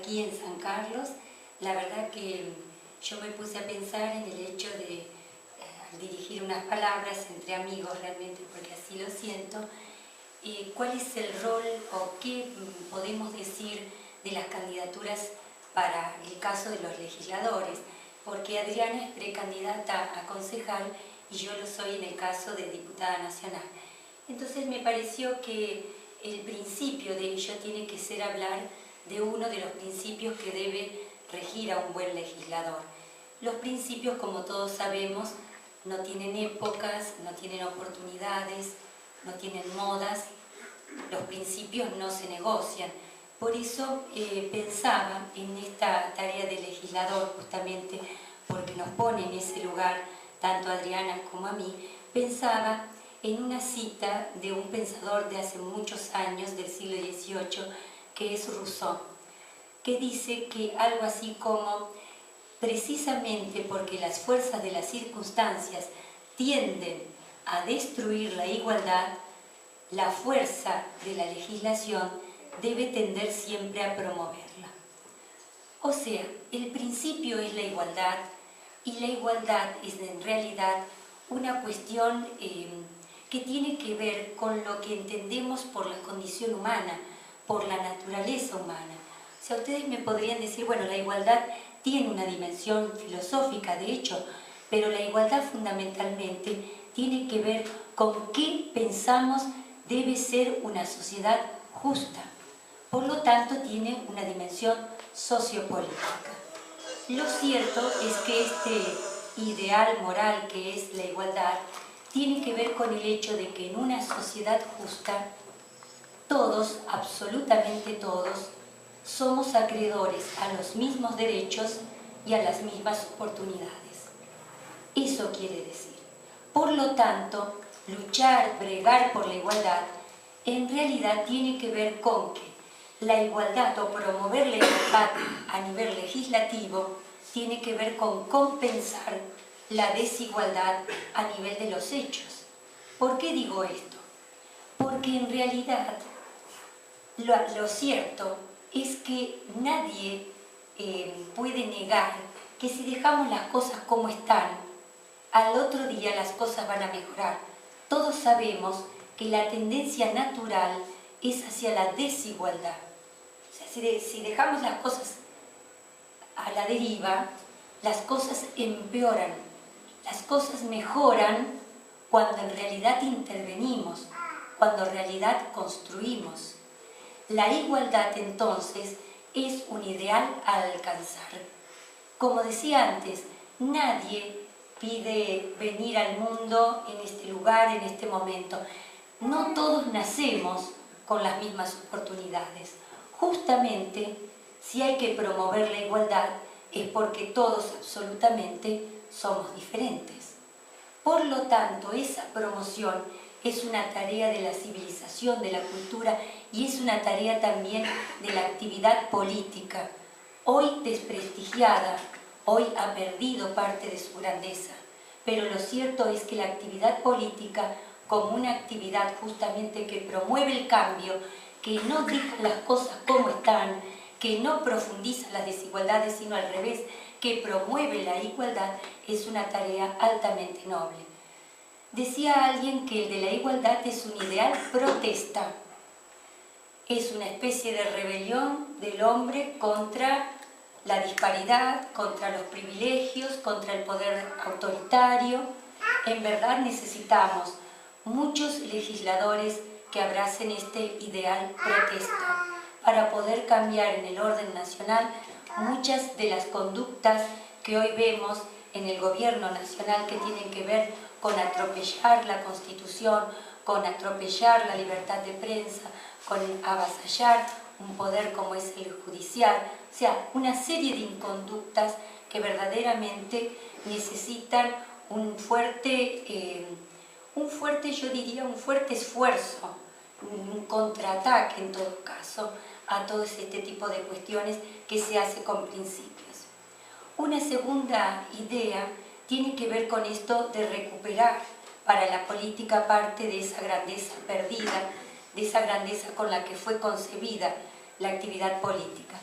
aquí en San Carlos. La verdad que yo me puse a pensar en el hecho de dirigir unas palabras entre amigos realmente, porque así lo siento. ¿Cuál es el rol o qué podemos decir de las candidaturas para el caso de los legisladores? Porque Adriana es precandidata a concejal y yo lo soy en el caso de diputada nacional. Entonces me pareció que el principio de ello tiene que ser hablar de uno de los principios que debe regir a un buen legislador. Los principios, como todos sabemos, no tienen épocas, no tienen oportunidades, no tienen modas. Los principios no se negocian. Por eso pensaba en esta tarea de legislador, justamente porque nos pone en ese lugar, tanto a Adriana como a mí, pensaba en una cita de un pensador de hace muchos años, del siglo XVIII, que es Rousseau, que dice que algo así como: precisamente porque las fuerzas de las circunstancias tienden a destruir la igualdad, la fuerza de la legislación debe tender siempre a promoverla. O sea, el principio es la igualdad, y la igualdad es en realidad una cuestión que tiene que ver con lo que entendemos por la condición humana, por la naturaleza humana. O sea, ustedes me podrían decir, bueno, la igualdad tiene una dimensión filosófica, de hecho, pero la igualdad fundamentalmente tiene que ver con qué pensamos debe ser una sociedad justa. Por lo tanto, tiene una dimensión sociopolítica. Lo cierto es que este ideal moral que es la igualdad tiene que ver con el hecho de que en una sociedad justa todos, absolutamente todos, somos acreedores a los mismos derechos y a las mismas oportunidades. Eso quiere decir. Por lo tanto, luchar, bregar por la igualdad, en realidad tiene que ver con que la igualdad o promover la igualdad a nivel legislativo tiene que ver con compensar la desigualdad a nivel de los hechos. ¿Por qué digo esto? Porque en realidad lo cierto es que nadie puede negar que si dejamos las cosas como están, al otro día las cosas van a mejorar. Todos sabemos que la tendencia natural es hacia la desigualdad. O sea, si dejamos las cosas a la deriva, las cosas empeoran, las cosas mejoran cuando en realidad intervenimos, cuando en realidad construimos. La igualdad entonces es un ideal a alcanzar. Como decía antes, nadie pide venir al mundo en este lugar, en este momento. No todos nacemos con las mismas oportunidades. Justamente, si hay que promover la igualdad, es porque todos absolutamente somos diferentes. Por lo tanto, esa promoción es una tarea de la civilización, de la cultura, y es una tarea también de la actividad política, hoy desprestigiada, hoy ha perdido parte de su grandeza. Pero lo cierto es que la actividad política, como una actividad justamente que promueve el cambio, que no deja las cosas como están, que no profundiza las desigualdades, sino al revés, que promueve la igualdad, es una tarea altamente noble. Decía alguien que el de la igualdad es un ideal protesta, es una especie de rebelión del hombre contra la disparidad, contra los privilegios, contra el poder autoritario. En verdad necesitamos muchos legisladores que abracen este ideal protesta para poder cambiar en el orden nacional muchas de las conductas que hoy vemos en el gobierno nacional, que tienen que ver con atropellar la Constitución, con atropellar la libertad de prensa, con avasallar un poder como es el judicial. O sea, una serie de inconductas que verdaderamente necesitan un fuerte, yo diría, un fuerte esfuerzo, un contraataque en todo caso a todo este tipo de cuestiones que se hace con principios. Una segunda idea tiene que ver con esto de recuperar para la política parte de esa grandeza perdida, de esa grandeza con la que fue concebida la actividad política.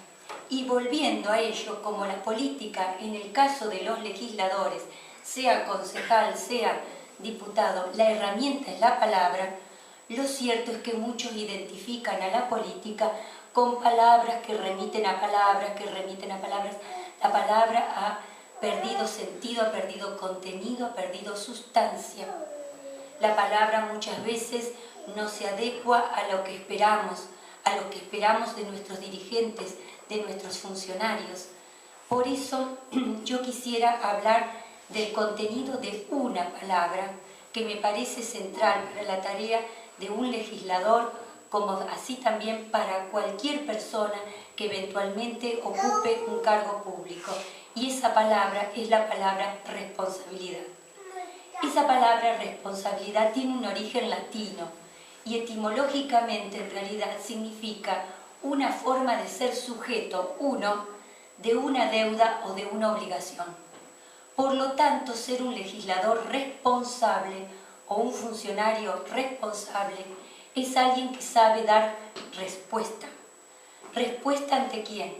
Y volviendo a ello, como la política, en el caso de los legisladores, sea concejal, sea diputado, la herramienta es la palabra, lo cierto es que muchos identifican a la política con palabras que remiten a palabras, que remiten a palabras. La palabra ha perdido sentido, ha perdido contenido, ha perdido sustancia. La palabra muchas veces no se adecua a lo que esperamos de nuestros dirigentes, de nuestros funcionarios. Por eso yo quisiera hablar del contenido de una palabra que me parece central para la tarea de un legislador, como así también para cualquier persona que eventualmente ocupe un cargo público. Y esa palabra es la palabra responsabilidad. Esa palabra responsabilidad tiene un origen latino y etimológicamente en realidad significa una forma de ser sujeto, uno, de una deuda o de una obligación. Por lo tanto, ser un legislador responsable o un funcionario responsable es alguien que sabe dar respuesta. ¿Respuesta ante quién?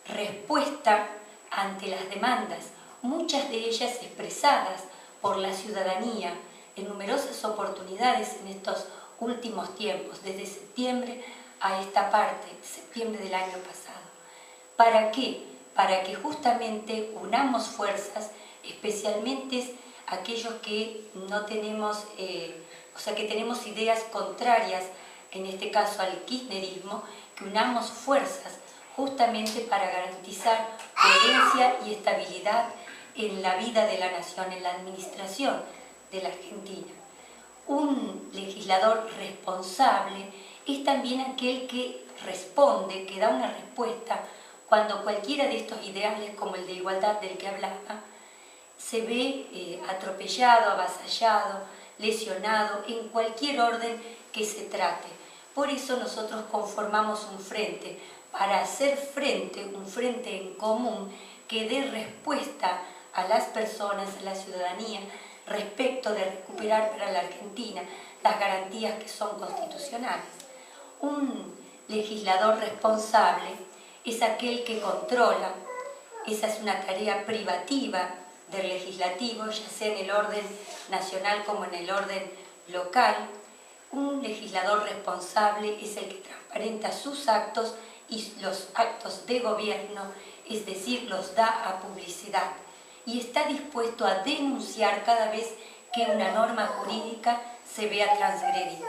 Respuesta ante las demandas, muchas de ellas expresadas por la ciudadanía en numerosas oportunidades en estos últimos tiempos, desde septiembre a esta parte, septiembre del año pasado. ¿Para qué? Para que justamente unamos fuerzas, especialmente aquellos que no tenemos, que tenemos ideas contrarias, en este caso al kirchnerismo, que unamos fuerzas justamente para garantizar coherencia y estabilidad en la vida de la nación, en la administración de la Argentina. Un legislador responsable es también aquel que responde, que da una respuesta cuando cualquiera de estos ideales, como el de igualdad del que hablaba, se ve atropellado, avasallado, lesionado, en cualquier orden que se trate. Por eso nosotros conformamos un frente, para hacer frente, un frente en común que dé respuesta a las personas, a la ciudadanía, respecto de recuperar para la Argentina las garantías que son constitucionales. Un legislador responsable es aquel que controla, esa es una tarea privativa del legislativo, ya sea en el orden nacional como en el orden local. Un legislador responsable es el que transparenta sus actos y los actos de gobierno, es decir, los da a publicidad y está dispuesto a denunciar cada vez que una norma jurídica se vea transgredida.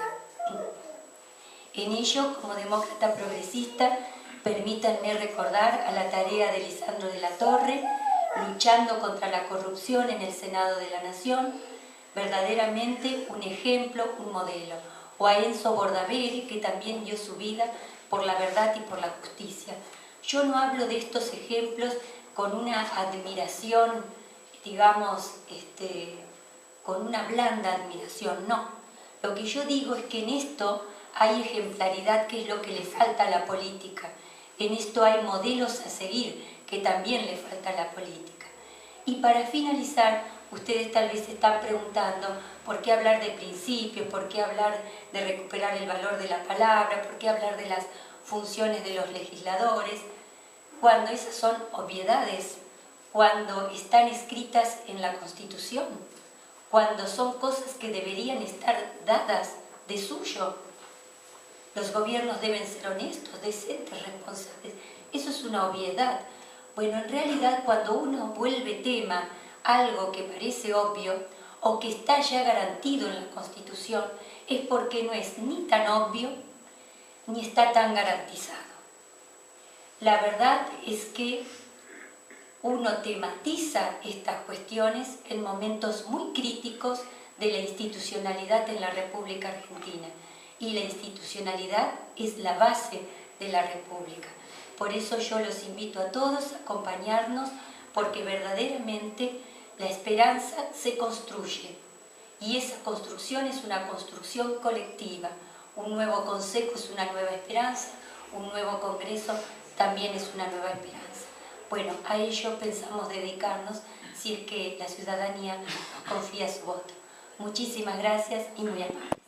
En ello, como demócrata progresista, permítanme recordar a la tarea de Lisandro de la Torre, luchando contra la corrupción en el Senado de la Nación, verdaderamente un ejemplo, un modelo. O a Enzo Bordavere, que también dio su vida por la verdad y por la justicia. Yo no hablo de estos ejemplos con una admiración, digamos, con una blanda admiración, no. Lo que yo digo es que en esto hay ejemplaridad, que es lo que le falta a la política. En esto hay modelos a seguir, que también le falta a la política. Y para finalizar, ustedes tal vez se están preguntando por qué hablar de principios, por qué hablar de recuperar el valor de la palabra, por qué hablar de las funciones de los legisladores, cuando esas son obviedades, cuando están escritas en la Constitución, cuando son cosas que deberían estar dadas de suyo. Los gobiernos deben ser honestos, decentes, responsables. Eso es una obviedad. Bueno, en realidad cuando uno vuelve tema algo que parece obvio o que está ya garantido en la Constitución, es porque no es ni tan obvio ni está tan garantizado. La verdad es que uno tematiza estas cuestiones en momentos muy críticos de la institucionalidad en la República Argentina. Y la institucionalidad es la base de la República. Por eso yo los invito a todos a acompañarnos, porque verdaderamente la esperanza se construye. Y esa construcción es una construcción colectiva. Un nuevo consejo es una nueva esperanza, un nuevo congreso también es una nueva esperanza. Bueno, a ello pensamos dedicarnos si es que la ciudadanía confía su voto. Muchísimas gracias y muy amable.